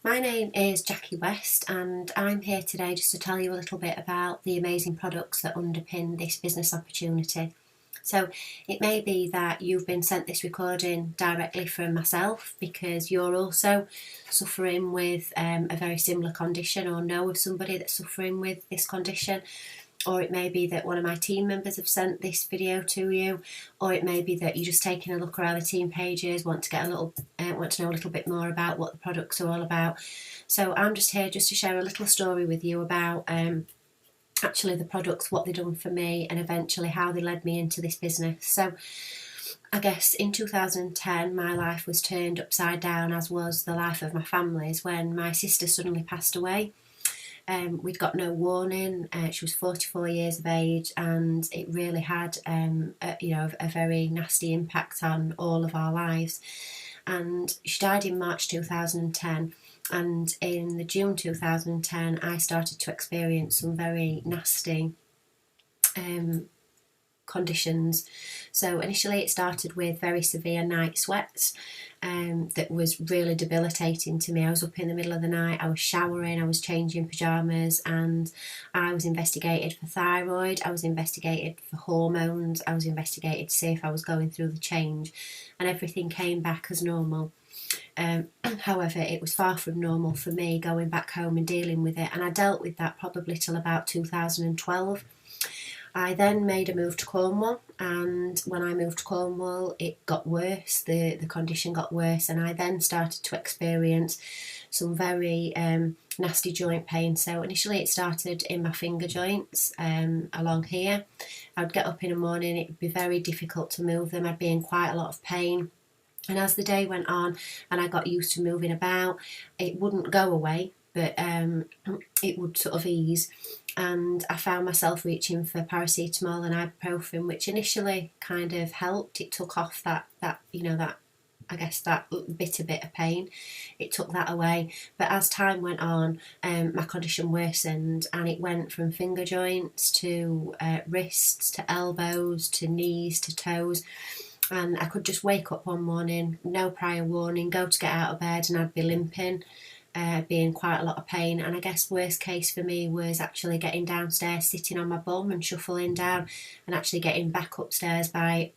My name is Jackie West and I'm here today just to tell you a little bit about the amazing products that underpin this business opportunity. So it may be that you've been sent this recording directly from myself because you're also suffering with a very similar condition or know of somebody that's suffering with this condition. Or it may be that one of my team members have sent this video to you, or it may be that you're just taking a look around the team pages, want to know a little bit more about what the products are all about. So I'm just here just to share a little story with you about actually the products, what they've done for me, and eventually how they led me into this business. So I guess in 2010 my life was turned upside down, as was the life of my family's, when my sister suddenly passed away. We'd got no warning. She was 44 years of age, and it really had a very nasty impact on all of our lives. And she died in March 2010, and in the June 2010 I started to experience some very nasty conditions. So initially it started with very severe night sweats that was really debilitating to me. I was up in the middle of the night, I was showering, I was changing pyjamas, and I was investigated for thyroid, I was investigated for hormones, I was investigated to see if I was going through the change, and everything came back as normal. However, it was far from normal for me going back home and dealing with it, and I dealt with that probably till about 2012. I then made a move to Cornwall, and when I moved to Cornwall it got worse, the condition got worse, and I then started to experience some very nasty joint pain. So initially it started in my finger joints along here. I would get up in the morning, it would be very difficult to move them, I'd be in quite a lot of pain. And as the day went on and I got used to moving about, it wouldn't go away, but it would sort of ease. And I found myself reaching for paracetamol and ibuprofen, which initially kind of helped. It took off that bitter bit of pain. It took that away. But as time went on, my condition worsened, and it went from finger joints to wrists to elbows to knees to toes. And I could just wake up one morning, no prior warning, go to get out of bed, and I'd be limping, be in quite a lot of pain. And I guess worst case for me was actually getting downstairs, sitting on my bum and shuffling down, and actually getting back upstairs by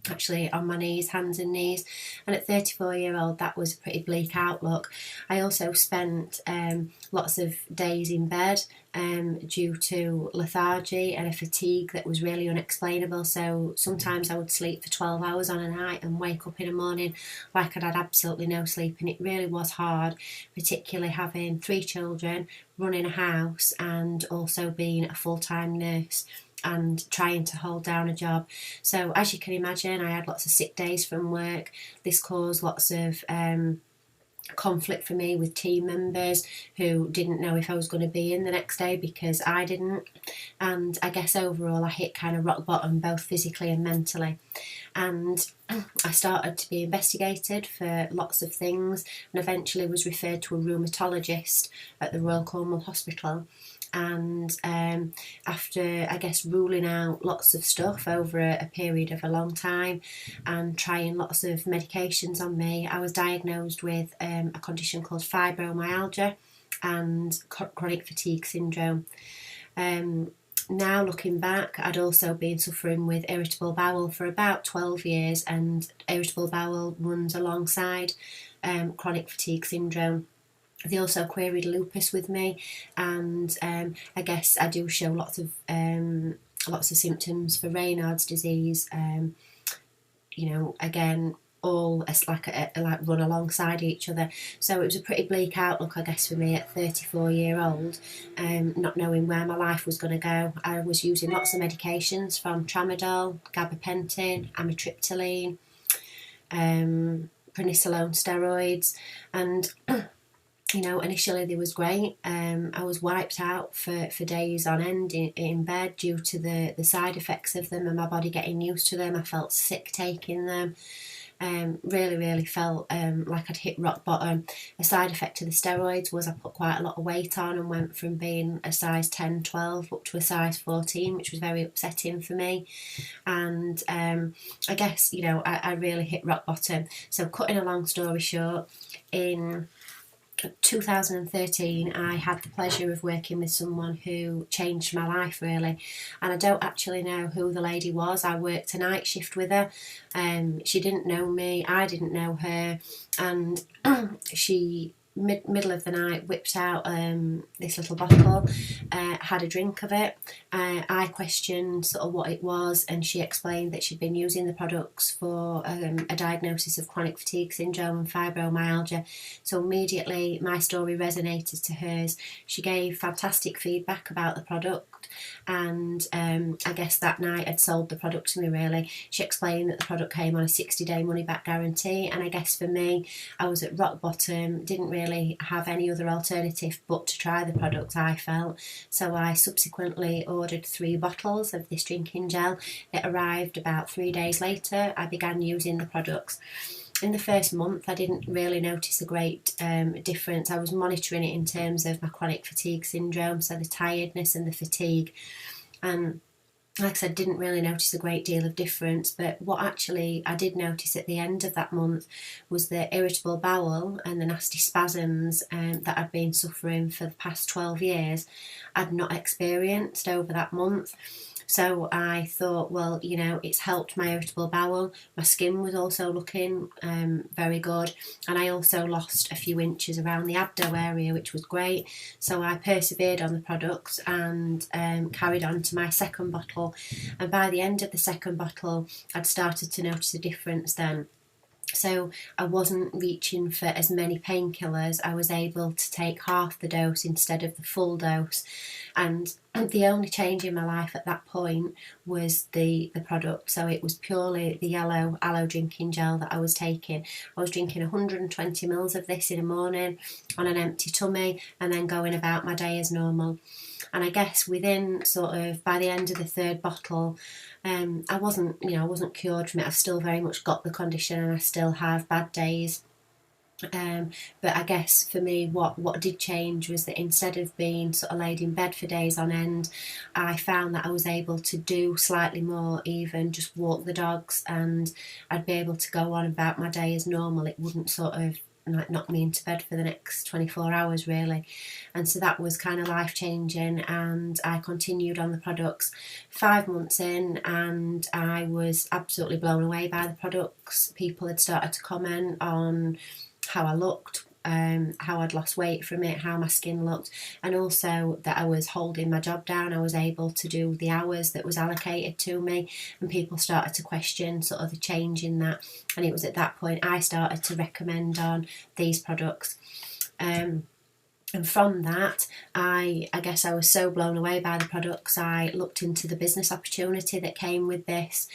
actually on my knees, hands and knees. And at 34-year-old, that was a pretty bleak outlook. I also spent lots of days in bed due to lethargy and a fatigue that was really unexplainable. So sometimes I would sleep for 12 hours on a night and wake up in the morning like I'd had absolutely no sleep, and it really was hard, particularly having 3 children, running a house, and also being a full-time nurse and trying to hold down a job. So as you can imagine, I had lots of sick days from work. This caused lots of conflict for me with team members who didn't know if I was going to be in the next day because I didn't. And I guess overall I hit kind of rock bottom, both physically and mentally. And I started to be investigated for lots of things, and eventually was referred to a rheumatologist at the Royal Cornwall Hospital. And after, I guess, ruling out lots of stuff over a period of a long time and trying lots of medications on me, I was diagnosed with a condition called fibromyalgia and chronic fatigue syndrome. Now looking back, I'd also been suffering with irritable bowel for about 12 years, and irritable bowel runs alongside chronic fatigue syndrome. They also queried lupus with me, and I guess I do show lots of symptoms for Raynaud's disease. Again, all like run alongside each other. So it was a pretty bleak outlook, I guess, for me at 34-year-old, not knowing where my life was going to go. I was using lots of medications, from tramadol, gabapentin, amitriptyline, prednisolone steroids, and initially they was great. I was wiped out for days on end in bed due to the side effects of them and my body getting used to them. I felt sick taking them. Really felt like I'd hit rock bottom. A side effect of the steroids was I put quite a lot of weight on and went from being a size 10, 12 up to a size 14, which was very upsetting for me. And I guess, I really hit rock bottom. So cutting a long story short, in 2013, I had the pleasure of working with someone who changed my life really, and I don't actually know who the lady was. I worked a night shift with her. She didn't know me, I didn't know her, and she middle of the night whipped out this little bottle, had a drink of it. I questioned sort of what it was, and she explained that she'd been using the products for a diagnosis of chronic fatigue syndrome and fibromyalgia. So immediately my story resonated to hers. She gave fantastic feedback about the product, and I guess that night had sold the product to me really. She explained that the product came on a 60-day money-back guarantee, and I guess for me, I was at rock bottom, didn't really have any other alternative but to try the product, I felt. So I subsequently ordered 3 bottles of this drinking gel. It arrived about 3 days later. I began using the products. In the first month, I didn't really notice a great difference. I was monitoring it in terms of my chronic fatigue syndrome, so the tiredness and the fatigue. And like I said, didn't really notice a great deal of difference, but what actually I did notice at the end of that month was the irritable bowel and the nasty spasms that I'd been suffering for the past 12 years I'd not experienced over that month. So I thought, well, you know, it's helped my irritable bowel. My skin was also looking very good, and I also lost a few inches around the abdo area, which was great. So I persevered on the products and carried on to my second bottle. And by the end of the second bottle, I'd started to notice a difference then. So I wasn't reaching for as many painkillers. I was able to take half the dose instead of the full dose. And the only change in my life at that point was the product. So it was purely the Aloe drinking gel that I was taking. I was drinking 120 mils of this in the morning on an empty tummy, and then going about my day as normal. And I guess within sort of, by the end of the 3rd bottle, I wasn't cured from it. I've still very much got the condition, and I still have bad days. But I guess for me, what did change was that instead of being sort of laid in bed for days on end, I found that I was able to do slightly more, even just walk the dogs, and I'd be able to go on about my day as normal. It wouldn't sort of like knock me into bed for the next 24 hours really. And so that was kind of life-changing, and I continued on the products 5 months in, and I was absolutely blown away by the products. People had started to comment on how I looked, how I'd lost weight from it, how my skin looked, and also that I was holding my job down. I was able to do the hours that was allocated to me, and people started to question sort of the change in that. And it was at that point I started to recommend on these products. And from that, I guess I was so blown away by the products, I looked into the business opportunity that came with this,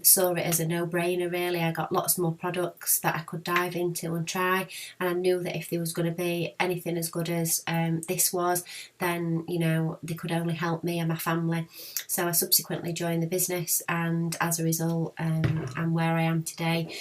saw it as a no-brainer really. I got lots more products that I could dive into and try, and I knew that if there was going to be anything as good as this was, then, you know, they could only help me and my family. So I subsequently joined the business, and as a result, I'm where I am today.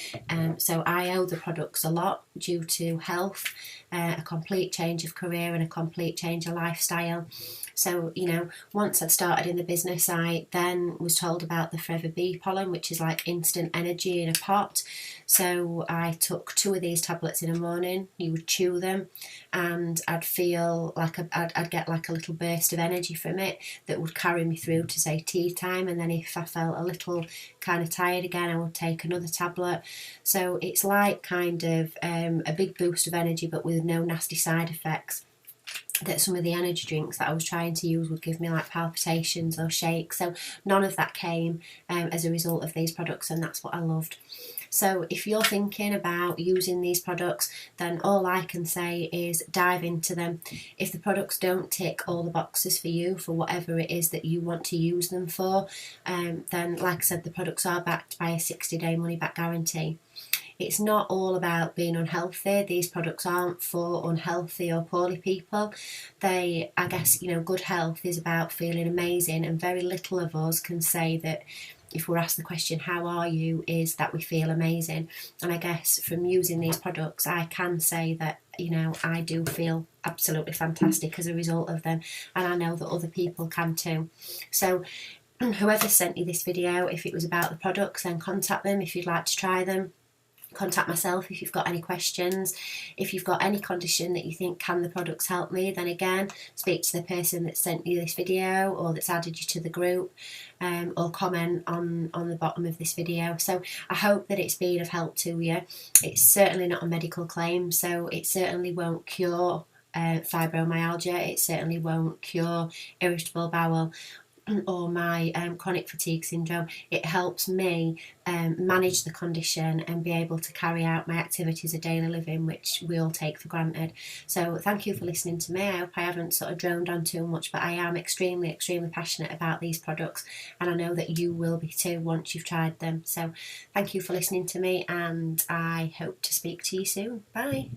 So I owe the products a lot due to health, a complete change of career and a complete change of lifestyle. So, you know, once I'd started in the business, I then was told about the Forever Bee pollen, which is like instant energy in a pot. So I took 2 of these tablets in the morning. You would chew them, and I'd feel like I'd get like a little burst of energy from it that would carry me through to, say, tea time. And then if I felt a little kind of tired again, I would take another tablet. So it's like kind of a big boost of energy, but with no nasty side effects that some of the energy drinks that I was trying to use would give me, like palpitations or shakes. So none of that came as a result of these products, and that's what I loved. So if you're thinking about using these products, then all I can say is dive into them. If the products don't tick all the boxes for you, for whatever it is that you want to use them for, then like I said, the products are backed by a 60-day money-back guarantee. It's not all about being unhealthy. These products aren't for unhealthy or poorly people. I guess, you know, good health is about feeling amazing, and very little of us can say that if we're asked the question, how are you, is that we feel amazing. And I guess from using these products, I can say that, you know, I do feel absolutely fantastic as a result of them, and I know that other people can too. So whoever sent you this video, if it was about the products, then contact them if you'd like to try them. contact myself if you've got any questions. If you've got any condition that you think, can the products help me, then again, speak to the person that sent you this video or that's added you to the group, or comment on the bottom of this video. So I hope that it's been of help to you. It's certainly not a medical claim, so it certainly won't cure fibromyalgia. It certainly won't cure irritable bowel or my chronic fatigue syndrome. It helps me manage the condition and be able to carry out my activities of daily living, which we all take for granted. So thank you for listening to me. I hope I haven't sort of droned on too much, but I am extremely, extremely passionate about these products, and I know that you will be too once you've tried them. So thank you for listening to me, and I hope to speak to you soon. Bye.